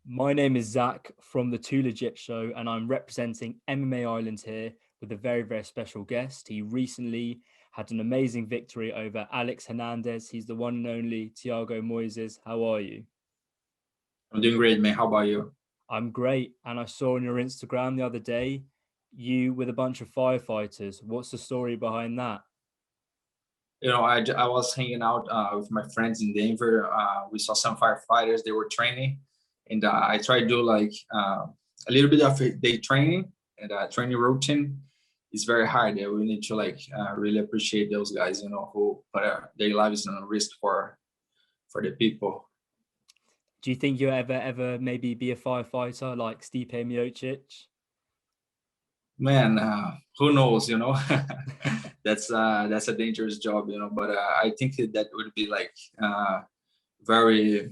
My name is Zach from the Too Legit Show, and I'm representing MMA Ireland here with a very, very special guest. He recently had an amazing victory over Alex Hernandez. He's the one and only Thiago Moises. How are you? I'm doing great, man. How about you? I'm great. And I saw on your Instagram the other day, you with a bunch of firefighters. What's the story behind that? I was hanging out with my friends in Denver. We saw some firefighters. They were training, and I tried to do like a little bit of day training and training routine. It's very hard. We need to really appreciate those guys, who put their lives on risk for the people. Do you think you'll ever maybe be a firefighter like Stipe Miocic? Man, who knows? That's a dangerous job, But I think that would be like very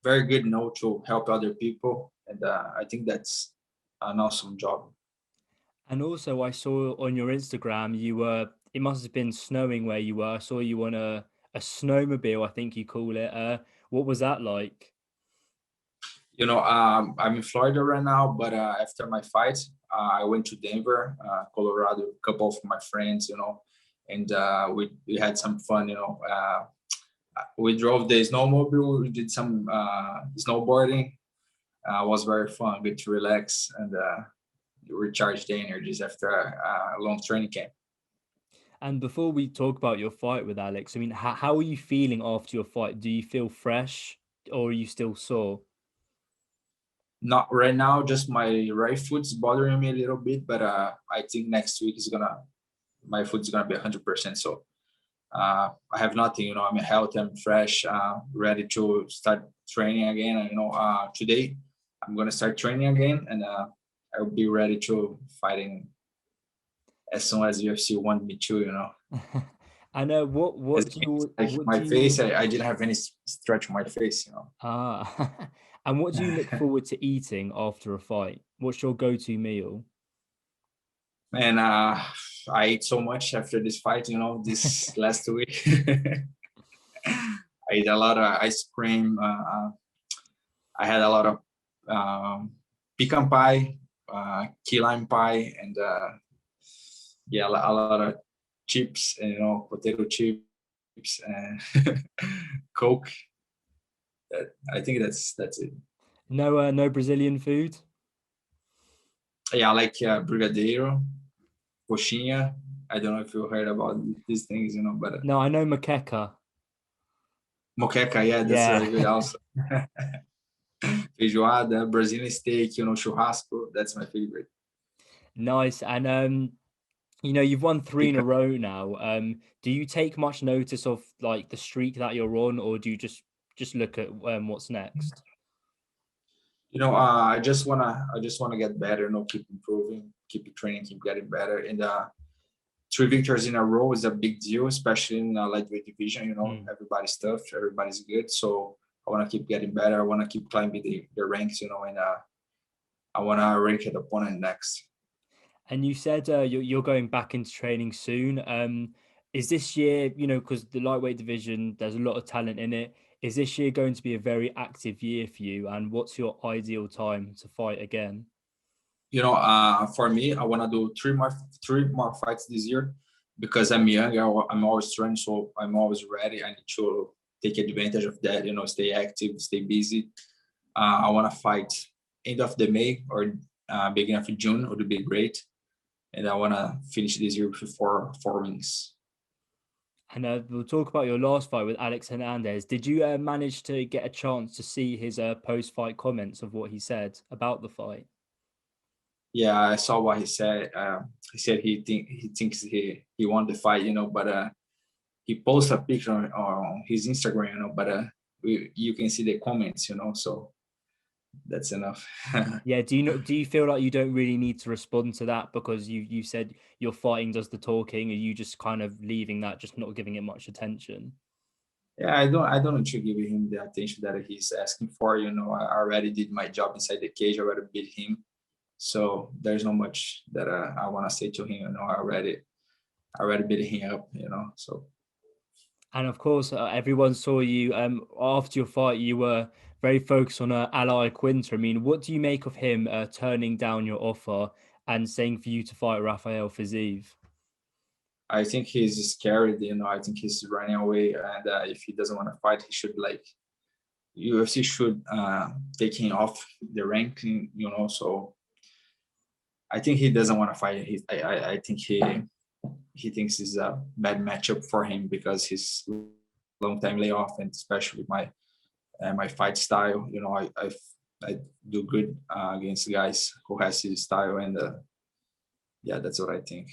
very good note to help other people, and I think that's an awesome job. And also, I saw on your Instagram it must have been snowing where you were. I saw you on a snowmobile, I think you call it. What was that like? I'm in Florida right now, but after my fight, I went to Denver, Colorado, a couple of my friends, and we had some fun. We drove the snowmobile, we did some snowboarding. Was very fun, good to relax and recharge the energies after a long training camp. And before we talk about your fight with Alex, I mean, how are you feeling after your fight? Do you feel fresh or are you still sore? Not right now, just my right foot's bothering me a little bit, but I think next week my foot's gonna be 100%. So I have nothing, I'm healthy, I'm fresh, ready to start training again. And, today I'm gonna start training again, and I'll be ready to fighting as soon as UFC want me to. I know what do you Like what my do face, you I didn't have any stretch on my face. ah and what do you look forward to eating after a fight? What's your go-to meal? And I ate so much after this fight, this last week. I ate a lot of ice cream. I had a lot of pecan pie, key lime pie, and yeah, a lot of chips, and potato chips and Coke. I think that's it. No Brazilian food? Yeah, I like brigadeiro, coxinha. I don't know if you heard about these things, but No, I know maqueca. moqueca, yeah, that's Yeah. very good also. Feijoada, Brazilian steak, churrasco. That's my favorite. Nice. And you've won three in a row now. Do you take much notice of like the streak that you're on, or do you just look at what's next? I just wanna get better. Keep improving, keep training, keep getting better. And three victories in a row is a big deal, especially in lightweight division. Mm. Everybody's tough, everybody's good. So I want to keep getting better. I want to keep climbing the ranks. And I want to rank an opponent next. And you said you're going back into training soon. Is this year, because the lightweight division, there's a lot of talent in it. Is this year going to be a very active year for you? And what's your ideal time to fight again? For me, I want to do three more fights this year because I'm young. I'm always training, so I'm always ready. I need to take advantage of that. Stay active, stay busy. I want to fight end of the May or beginning of June would be great, and I want to finish this year with four wins. And we'll talk about your last fight with Alex Hernandez. Did you manage to get a chance to see his post-fight comments of what he said about the fight? Yeah, I saw what he said. He said he thinks he won the fight, but he posted a picture on his Instagram, but you can see the comments, so that's enough. Yeah, do you feel like you don't really need to respond to that because you said your fighting does the talking? Are you just kind of leaving that, just not giving it much attention? Yeah, I don't need to give him the attention that he's asking for. I already did my job inside the cage. I already beat him, so there's not much that I want to say to him. I already beat him up. So And of course, everyone saw you after your fight. You were very focused on Ally Quinter. I mean, what do you make of him turning down your offer and saying for you to fight Rafael Fiziev? I think he's scared, I think he's running away, and if he doesn't want to fight, he should UFC should take him off the ranking, so I think he doesn't want to fight. I think he thinks it's a bad matchup for him because he's long time layoff, and especially my fight style. I do good against guys who has his style, and yeah, that's what I think.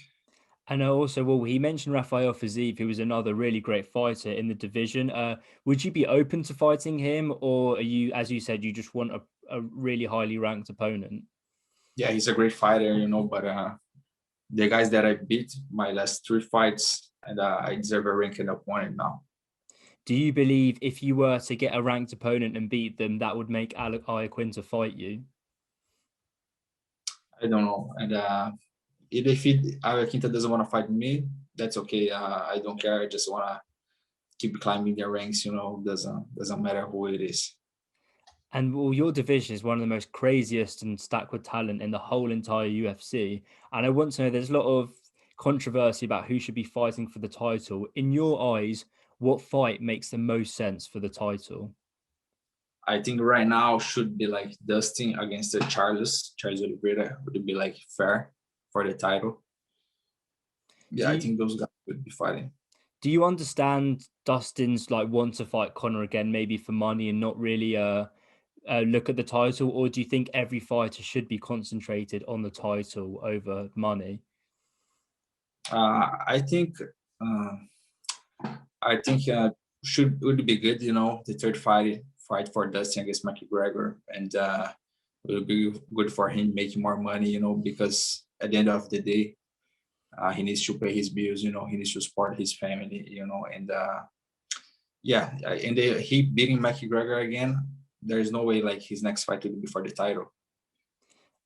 And also, well, he mentioned Rafael Fiziev, who was another really great fighter in the division. Would you be open to fighting him, or are you, as you said, you just want a really highly ranked opponent? Yeah, he's a great fighter, but the guys that I beat my last 3 fights, and I deserve a ranked opponent now. Do you believe if you were to get a ranked opponent and beat them, that would make Alex Quinter fight you? I don't know, and if Quinta doesn't want to fight me, that's okay. I don't care. I just want to keep climbing the ranks. Doesn't matter who it is. And well, your division is one of the most craziest and stacked with talent in the whole entire UFC. And I want to know, there's a lot of controversy about who should be fighting for the title. In your eyes, what fight makes the most sense for the title? I think right now should be like Dustin against Charles Oliveira would be like fair for the title. Yeah, I think those guys would be fighting. Do you understand Dustin's want to fight Conor again, maybe for money and not really look at the title, or do you think every fighter should be concentrated on the title over money? I think would be good. The third fight for Dustin against McGregor, and it will be good for him making more money. Because at the end of the day, he needs to pay his bills. He needs to support his family. And yeah, and he beating McGregor again. There's no way his next fight will be for the title.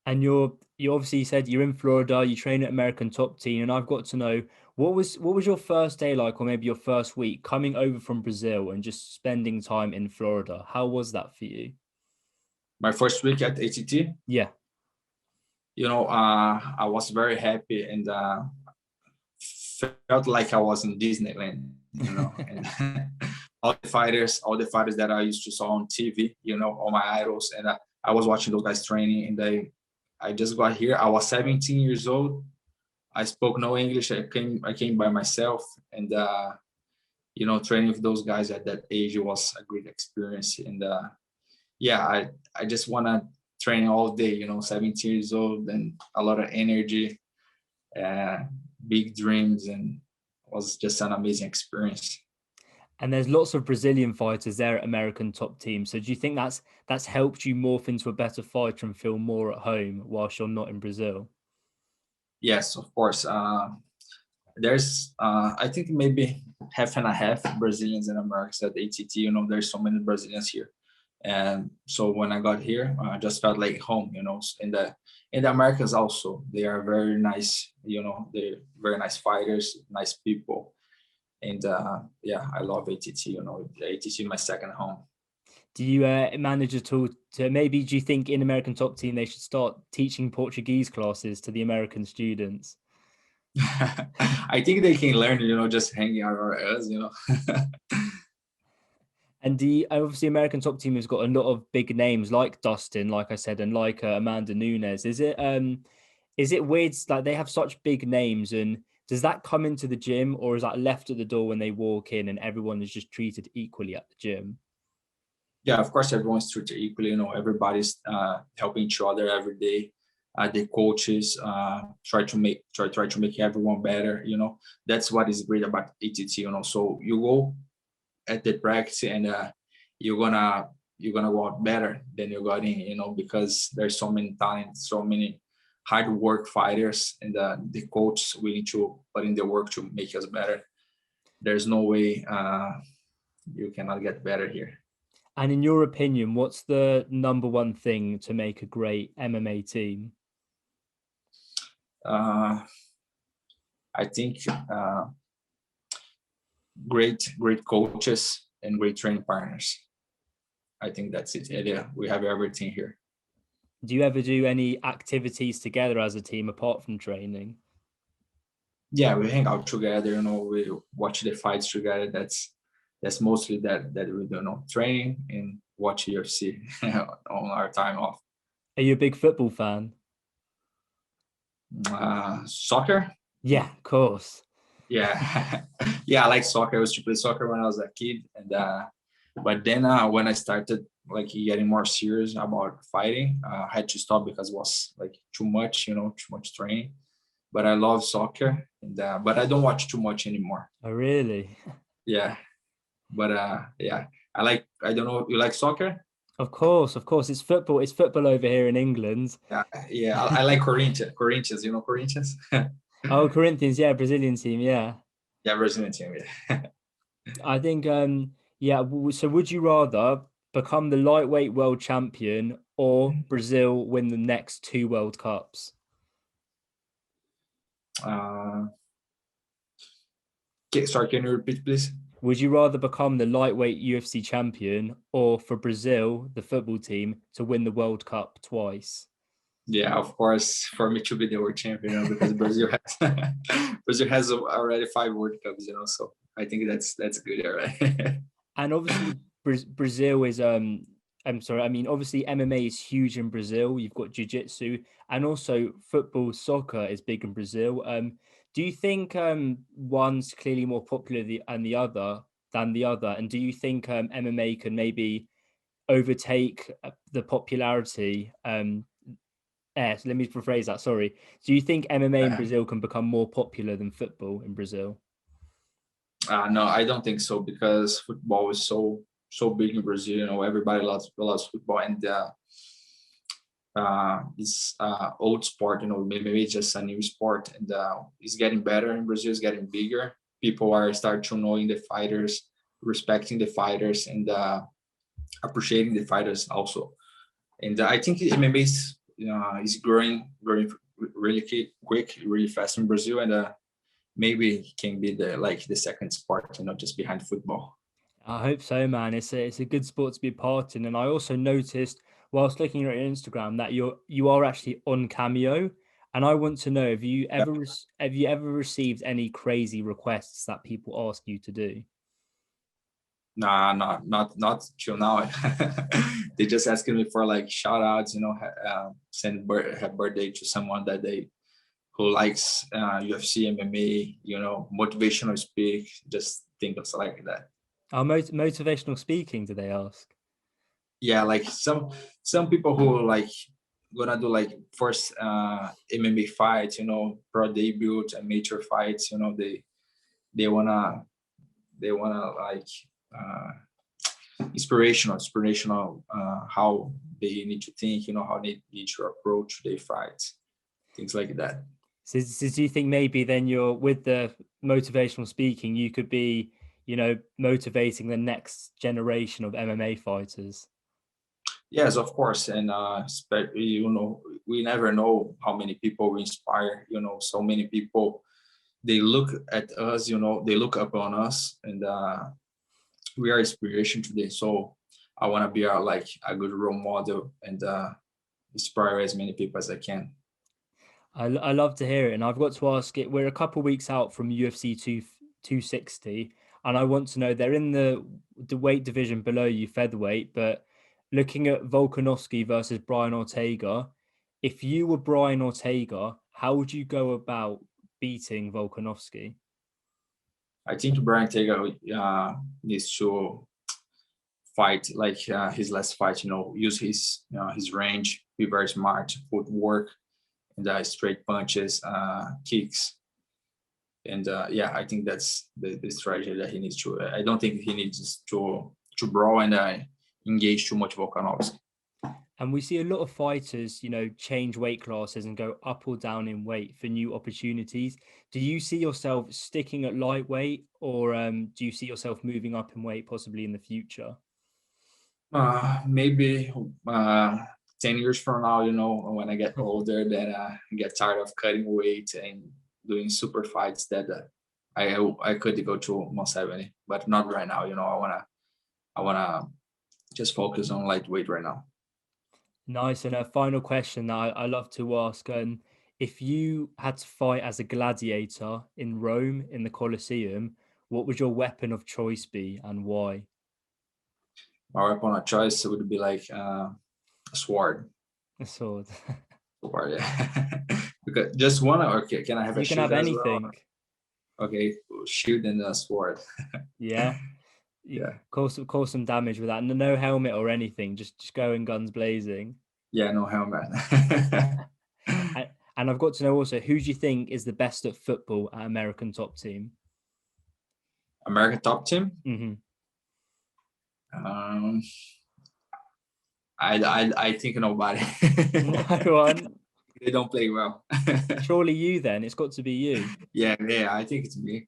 And you obviously said you're in Florida, you train at American Top Team, and I've got to know what was your first day like, or maybe your first week coming over from Brazil and just spending time in Florida. How was that for you? My first week at ATT? Yeah. I was very happy and felt like I was in Disneyland, and all the fighters that I used to saw on TV, all my idols, and I was watching those guys training, and I just got here. I was 17 years old. I spoke no English. I came by myself, and training with those guys at that age, it was a great experience. And yeah, I just want to train all day. 17 years old and a lot of energy, big dreams, and it was just an amazing experience. And there's lots of Brazilian fighters there at American Top Team. So do you think that's helped you morph into a better fighter and feel more at home whilst you're not in Brazil? Yes, of course. There's I think maybe half and a half Brazilians and Americans at ATT. There's so many Brazilians here, and so when I got here, I just felt like home. In the Americas also, they are very nice. They're very nice fighters, nice people. And yeah, I love ATT. ATT is my second home. Do you manage at all to maybe, do you think in American Top Team they should start teaching Portuguese classes to the American students? I think they can learn, just hanging out around us. And obviously American Top Team has got a lot of big names like Dustin, like I said, and like Amanda Nunes. Is it weird, like they have such big names, and does that come into the gym, or is that left at the door when they walk in and everyone is just treated equally at the gym? Yeah, of course, everyone's treated equally. Everybody's helping each other every day. The coaches try to make everyone better. That's what is great about ATT. So you go at the practice, and you're gonna go out better than you got in. Because there's so many talents, so many hard work fighters, and the coach willing to put in the work to make us better. There's no way you cannot get better here. And in your opinion, what's the number one thing to make a great MMA team? I think great coaches and great training partners. I think that's it. Yeah, we have everything here. Do you ever do any activities together as a team apart from training? Yeah, we hang out together. We watch the fights together. That's mostly that we do. Training and watch UFC on our time off. Are you a big football fan? Soccer. Yeah, of course. Yeah, yeah, I like soccer. I used to play soccer when I was a kid, and but then when I started like getting more serious about fighting, I had to stop because it was like too much, too much training. But I love soccer, and but I don't watch too much anymore. Oh, really? Yeah, but yeah, I don't know. You like soccer? Of course, of course. It's football. It's football over here in England. Yeah, yeah. I like Corinthians. Corinthians, you know Corinthians? Oh, Corinthians, yeah, Brazilian team, yeah. Yeah, Brazilian team. Yeah. I think, yeah. So, would you rather become the lightweight world champion or Brazil win the next two World Cups? Uh, sorry, can you repeat, please? Would you rather become the lightweight UFC champion or for Brazil, the football team, to win the World Cup twice? Yeah, of course, for me to be the world champion, because Brazil has Brazil has already 5 World Cups, so I think that's good, all right. And obviously, Brazil is I'm sorry, I mean obviously MMA is huge in Brazil. You've got jiu-jitsu and also football, soccer is big in Brazil. Do you think one's clearly more popular than the other? And do you think MMA can maybe overtake the popularity? So let me rephrase that. Sorry. Do you think MMA in Yeah. Brazil can become more popular than football in Brazil? No, I don't think so, because football is so big in Brazil. Everybody loves football, and it's old sport. Maybe it's just a new sport, and it's getting better in Brazil. It's getting bigger. People are start to knowing the fighters, respecting the fighters, and appreciating the fighters also. And I think MMA is growing really quick, really fast in Brazil, and maybe it can be the second sport, just behind football. I hope so, man. It's a good sport to be a part in. And I also noticed whilst looking at your Instagram that you are actually on Cameo. And I want to know, Yeah. have you ever received any crazy requests that people ask you to do? Nah, not till now. They just asking me for like shout outs, send have birthday to someone that they who likes UFC, MMA, motivational speak, just things like that. Motivational speaking, do they ask? Yeah, like some people who like gonna do like first MMA fights, pro debut, amateur fights, they wanna like uh, inspirational how they need to think, how they need to approach their fights, things like that. So do you think maybe then you're with the motivational speaking, you could be, motivating the next generation of MMA fighters? Yes, of course, and we never know how many people we inspire. So many people, they look at us, they look upon us, and we are inspiration today. So I want to be like a good role model, and inspire as many people as I can. I love to hear it, and I've got to ask it. We're a couple of weeks out from UFC 260, and I want to know they're in the weight division below you, featherweight. But looking at Volkanovsky versus Brian Ortega, if you were Brian Ortega, how would you go about beating Volkanovsky? I think Brian Ortega needs to fight like his last fight. Use his range, be very smart, footwork, and straight punches, kicks, and yeah, I think that's the strategy that he needs to. I don't think he needs to brawl and engage too much Volkanovski. And we see a lot of fighters, change weight classes and go up or down in weight for new opportunities. Do you see yourself sticking at lightweight, or do you see yourself moving up in weight possibly in the future? Maybe 10 years from now, when I get older, then I get tired of cutting weight and doing super fights, that I could go to 170, but not right now. I wanna just focus on lightweight right now. Nice. And a final question that I love to ask. If you had to fight as a gladiator in Rome in the Colosseum, what would your weapon of choice be and why? My weapon of choice would be like a sword. A sword. Sword, yeah. Because just one, or okay, can I have a You can have shield as well? anything. Okay, shield and a sword. Yeah. You Yeah, cause some damage with that. No helmet or anything. Just going guns blazing. yeah, no helmet. And I've got to know also, who do you think is the best at football at American top team? American top team. Hmm. Um, I think nobody. No one. They don't play well. Surely you then. It's got to be you. Yeah, I think it's me.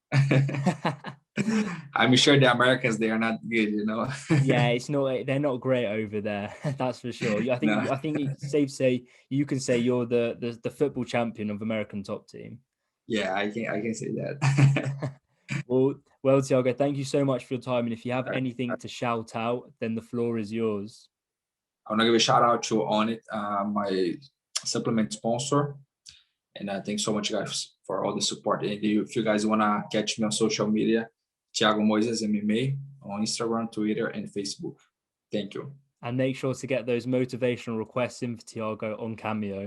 I'm sure the Americans, they are not good, you know. Yeah, it's not. They're not great over there. That's for sure. I No. think it's safe to say you can say you're the football champion of American top team. Yeah, I can say that. Well, Thiago, thank you so much for your time. And if you have All anything right. to shout out, then the floor is yours. I want to give a shout out to On It, my supplement sponsor. And thanks so much, guys, for all the support. And if you guys want to catch me on social media, Thiago Moises MMA on Instagram, Twitter, and Facebook. Thank you. And make sure to get those motivational requests in for Thiago on Cameo.